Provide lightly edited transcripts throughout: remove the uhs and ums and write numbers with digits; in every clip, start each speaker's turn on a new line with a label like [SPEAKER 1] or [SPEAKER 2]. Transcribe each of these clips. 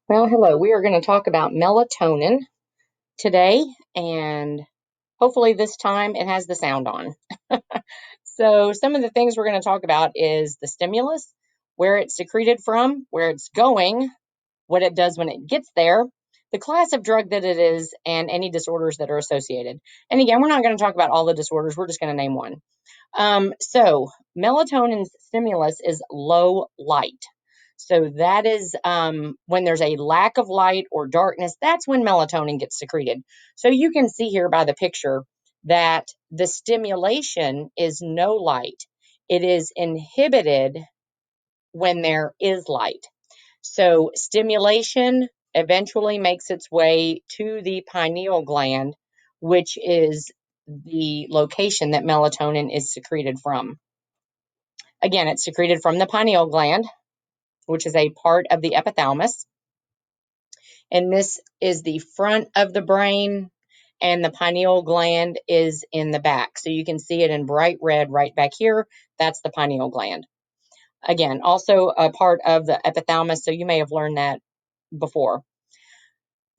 [SPEAKER 1] Well, hello. We are going to talk about melatonin today, and hopefully this time it has the sound on. So, some of the things we're going to talk about is the stimulus, where it's secreted from, where it's going, what it does when it gets there, the class of drug that it is, and any disorders that are associated. And again, we're not going to talk about all the disorders, we're just going to name one. So melatonin's stimulus is low light. So that is when there's a lack of light or darkness, that's when melatonin gets secreted. So you can see here by the picture that the stimulation is no light. It is inhibited when there is light. So stimulation eventually makes its way to the pineal gland, which is the location that melatonin is secreted from. Again, it's secreted from the pineal gland, which is a part of the epithalamus. And this is the front of the brain, and the pineal gland is in the back. So you can see it in bright red right back here. That's the pineal gland. Again, also a part of the epithalamus. So you may have learned that before.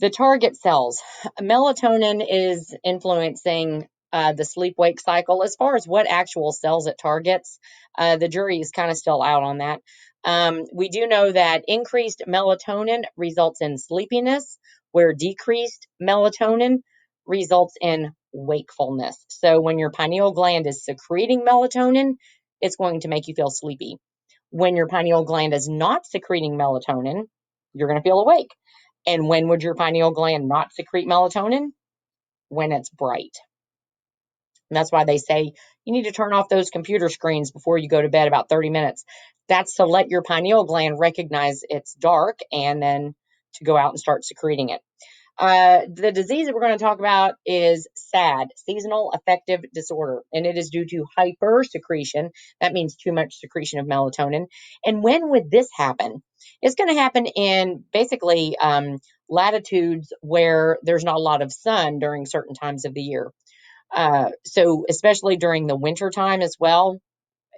[SPEAKER 1] The target cells. Melatonin is influencing the sleep wake cycle. As far as what actual cells it targets, the jury is kind of still out on that. We do know that increased melatonin results in sleepiness, where decreased melatonin results in wakefulness. So when your pineal gland is secreting melatonin, it's going to make you feel sleepy. When your pineal gland is not secreting melatonin, you're going to feel awake. And when would your pineal gland not secrete melatonin? When it's bright. And that's why they say you need to turn off those computer screens before you go to bed about 30 minutes. That's to let your pineal gland recognize it's dark and then to go out and start secreting it. The disease that we're going to talk about is SAD, seasonal affective disorder, and it is due to hypersecretion. That means too much secretion of melatonin. And when would this happen? It's going to happen in basically latitudes where there's not a lot of sun during certain times of the year. So especially during the winter time as well,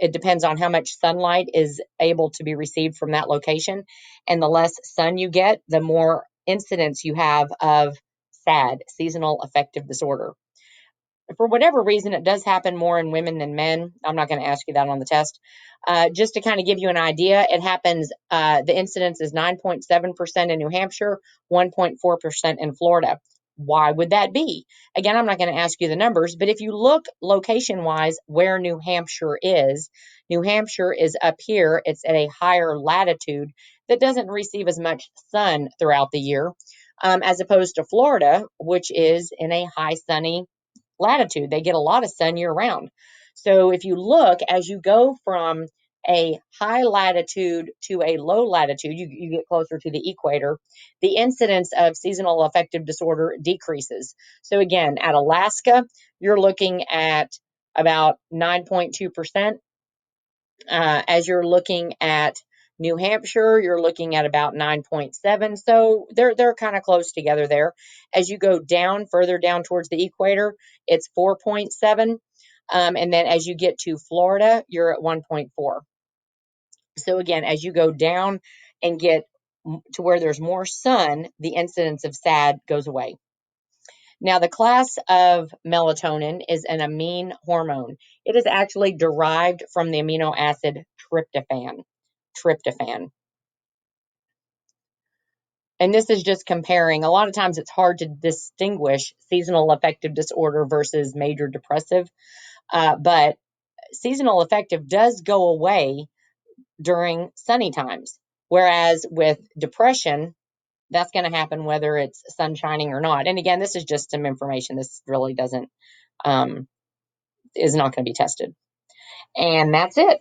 [SPEAKER 1] it depends on how much sunlight is able to be received from that location. And the less sun you get, the more incidence you have of SAD, seasonal affective disorder. For whatever reason, it does happen more in women than men. I'm not going to ask you that on the test. Just to kind of give you an idea, it happens, the incidence is 9.7% in New Hampshire, 1.4% in Florida. Why would that be? Again, I'm not going to ask you the numbers, but if you look location wise where New Hampshire is up here. It's at a higher latitude that doesn't receive as much sun throughout the year, as opposed to Florida, which is in a high sunny latitude. They get a lot of sun year round. So if you look as you go from a high latitude to a low latitude, you get closer to the equator, the incidence of seasonal affective disorder decreases. So again, at Alaska, you're looking at about 9.2%. As you're looking at New Hampshire, you're looking at about 9.7. So they're kind of close together there. As you go down further down towards the equator, it's 4.7. And then as you get to Florida, you're at 1.4. So again, as you go down and get to where there's more sun, the incidence of SAD goes away. Now, the class of melatonin is an amine hormone. It is actually derived from the amino acid tryptophan. Tryptophan. And this is just comparing. A lot of times it's hard to distinguish seasonal affective disorder versus major depressive. But seasonal affective does go away during sunny times. Whereas with depression, that's going to happen whether it's sun shining or not. And again, this is just some information. This really doesn't, is not going to be tested. And that's it.